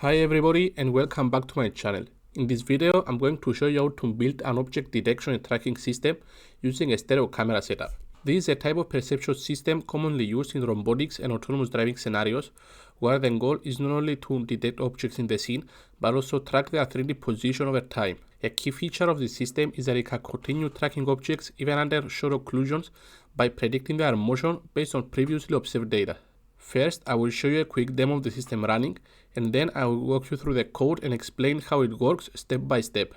Hi everybody and welcome back to my channel. In this video I'm going to show you how to build an object detection and tracking system using a stereo camera setup. This is a type of perception system commonly used in robotics and autonomous driving scenarios where the goal is not only to detect objects in the scene but also track their 3D position over time. A key feature of this system is that it can continue tracking objects even under short occlusions by predicting their motion based on previously observed data. First, I will show you a quick demo of the system running, and then I will walk you through the code and explain how it works step by step.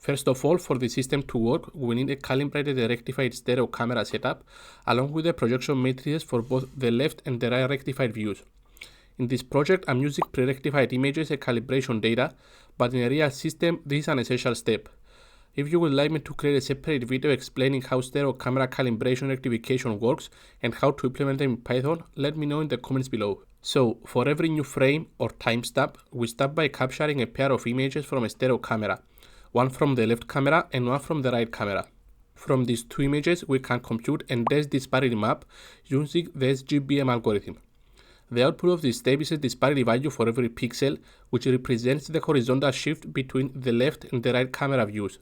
First of all, for the system to work, we need a calibrated and rectified stereo camera setup, along with the projection matrices for both the left and the right rectified views. In this project, I'm using pre-rectified images and calibration data, but in a real system, this is an essential step. If you would like me to create a separate video explaining how stereo camera calibration rectification works and how to implement them in Python, let me know in the comments below. So, for every new frame or timestamp, we start by capturing a pair of images from a stereo camera. One from the left camera and one from the right camera. From these two images, we can compute a dense disparity map using the SGBM algorithm. The output of this step is a disparity value for every pixel, which represents the horizontal shift between the left and the right camera views.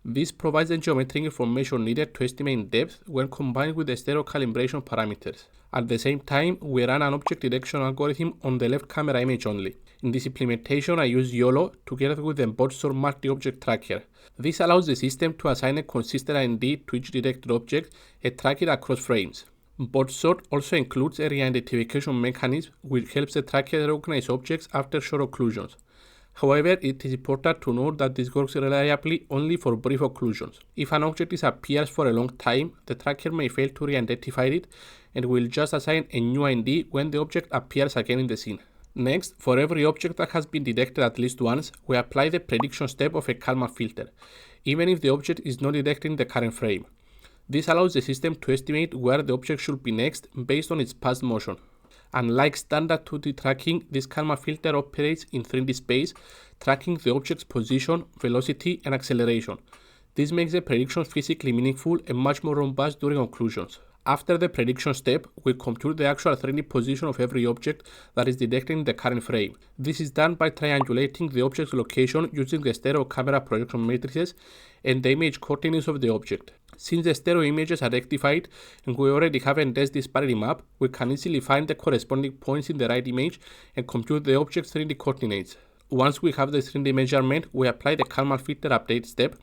This provides the geometric information needed to estimate depth when combined with the stereo calibration parameters. At the same time, we run an object detection algorithm on the left camera image only. In this implementation, I use YOLO together with the board sort multi-object tracker. This allows the system to assign a consistent ID to each detected object and track it across frames. Board sort also includes a re-identification mechanism which helps the tracker recognize objects after short occlusions. However, it is important to note that this works reliably only for brief occlusions. If an object disappears for a long time, the tracker may fail to re-identify it and will just assign a new ID when the object appears again in the scene. Next, for every object that has been detected at least once, we apply the prediction step of a Kalman filter, even if the object is not detected in the current frame. This allows the system to estimate where the object should be next based on its past motion. Unlike standard 2D tracking, this Kalman filter operates in 3D space, tracking the object's position, velocity, and acceleration. This makes the prediction physically meaningful and much more robust during occlusions. After the prediction step, we compute the actual 3D position of every object that is detected in the current frame. This is done by triangulating the object's location using the stereo camera projection matrices and the image coordinates of the object. Since the stereo images are rectified and we already have a dense disparity map, we can easily find the corresponding points in the right image and compute the object's 3D coordinates. Once we have the 3D measurement, we apply the Kalman filter update step,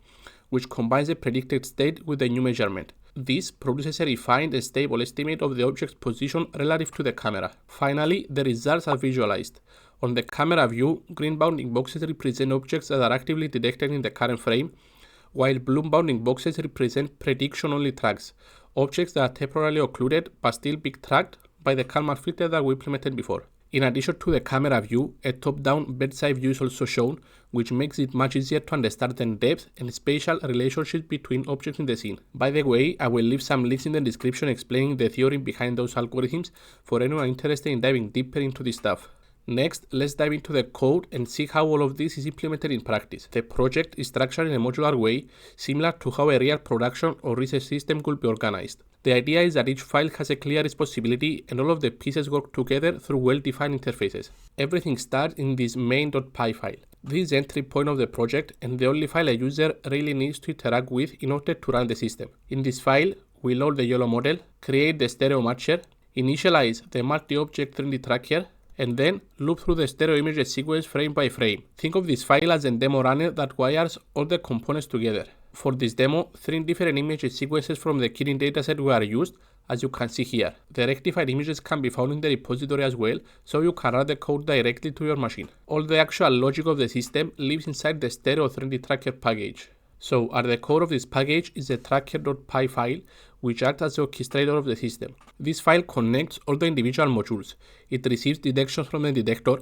which combines the predicted state with the new measurement. This produces a refined and stable estimate of the object's position relative to the camera. Finally, the results are visualized. On the camera view, green bounding boxes represent objects that are actively detected in the current frame, while blue bounding boxes represent prediction-only tracks, objects that are temporarily occluded but still being tracked by the Kalman filter that we implemented before. In addition to the camera view, a top-down bird's-eye view is also shown, which makes it much easier to understand the depth and spatial relationships between objects in the scene. By the way, I will leave some links in the description explaining the theory behind those algorithms for anyone interested in diving deeper into this stuff. Next, let's dive into the code and see how all of this is implemented in practice. The project is structured in a modular way, similar to how a real production or research system could be organized. The idea is that each file has a clear responsibility and all of the pieces work together through well-defined interfaces. Everything starts in this main.py file. This is the entry point of the project and the only file a user really needs to interact with in order to run the system. In this file, we load the YOLO model, create the stereo matcher, initialize the multi-object 3D tracker, and then loop through the stereo image sequence frame by frame. Think of this file as a demo runner that wires all the components together. For this demo, 3 different image sequences from the Kirin dataset were used, as you can see here. The rectified images can be found in the repository as well, so you can run the code directly to your machine. All the actual logic of the system lives inside the stereo 3D tracker package. So at the core of this package is the tracker.py file, which acts as the orchestrator of the system. This file connects all the individual modules. It receives detections from the detector,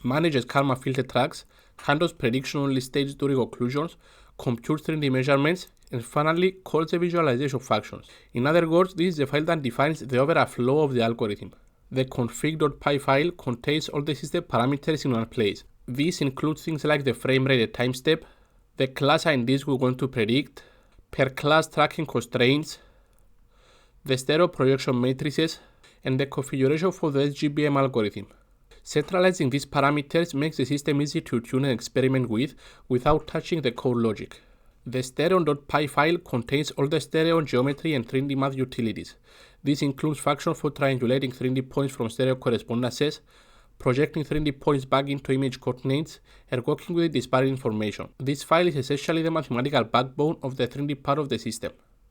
manages Kalman filter tracks, handles prediction-only stages during occlusions, computes 3D measurements, and finally calls the visualization functions. In other words, this is the file that defines the overall flow of the algorithm. The config.py file contains all the system parameters in one place. This includes things like the frame rate and time step, the class IDs we want to predict, per class tracking constraints, the stereo projection matrices, and the configuration for the SGBM algorithm. Centralizing these parameters makes the system easy to tune and experiment with without touching the core logic. The stereo.py file contains all the stereo geometry and 3D math utilities. This includes functions for triangulating 3D points from stereo correspondences, projecting 3D points back into image coordinates, and working with disparate information. This file is essentially the mathematical backbone of the 3D part of the system.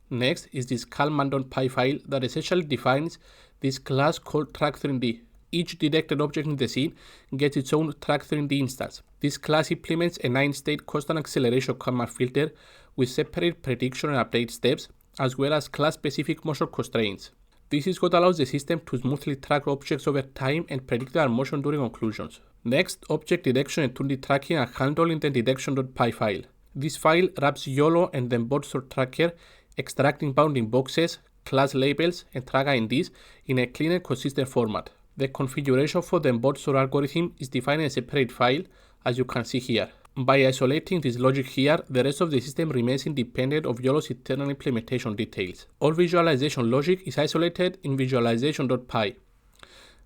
Next is this Kalman.py file that essentially defines this class called track3D. Each detected object in the scene gets its own track3D instance. This class implements a 9-state constant acceleration Kalman filter with separate prediction and update steps, as well as class-specific motion constraints. This is what allows the system to smoothly track objects over time and predict their motion during occlusions. Next, object detection and 2D tracking are handled in the detection.py file. This file wraps YOLO and the embodied sort tracker, extracting bounding boxes, class labels, and track IDs in a clean and consistent format. The configuration for the embodied sort algorithm is defined in a separate file, as you can see here. By isolating this logic here, the rest of the system remains independent of YOLO's internal implementation details. All visualization logic is isolated in visualization.py.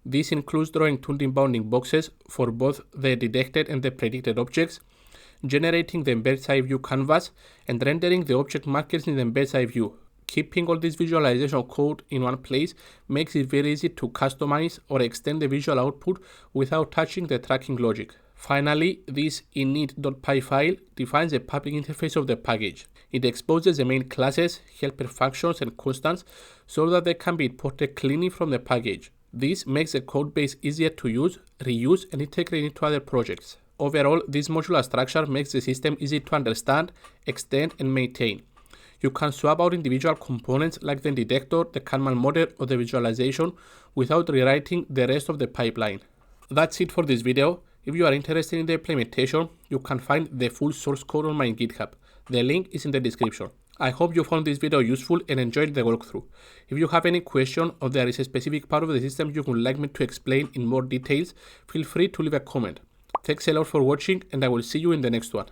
This includes drawing 2D bounding boxes for both the detected and the predicted objects, generating the bird's eye view canvas, and rendering the object markers in the bird's eye view. Keeping all this visualization code in one place makes it very easy to customize or extend the visual output without touching the tracking logic. Finally, this init.py file defines the public interface of the package. It exposes the main classes, helper functions, and constants so that they can be imported cleanly from the package. This makes the codebase easier to use, reuse, and integrate into other projects. Overall, this modular structure makes the system easy to understand, extend, and maintain. You can swap out individual components like the detector, the Kalman model, or the visualization without rewriting the rest of the pipeline. That's it for this video. If you are interested in the implementation, you can find the full source code on my GitHub. The link is in the description. I hope you found this video useful and enjoyed the walkthrough. If you have any question or there is a specific part of the system you would like me to explain in more details, feel free to leave a comment. Thanks a lot for watching and I will see you in the next one.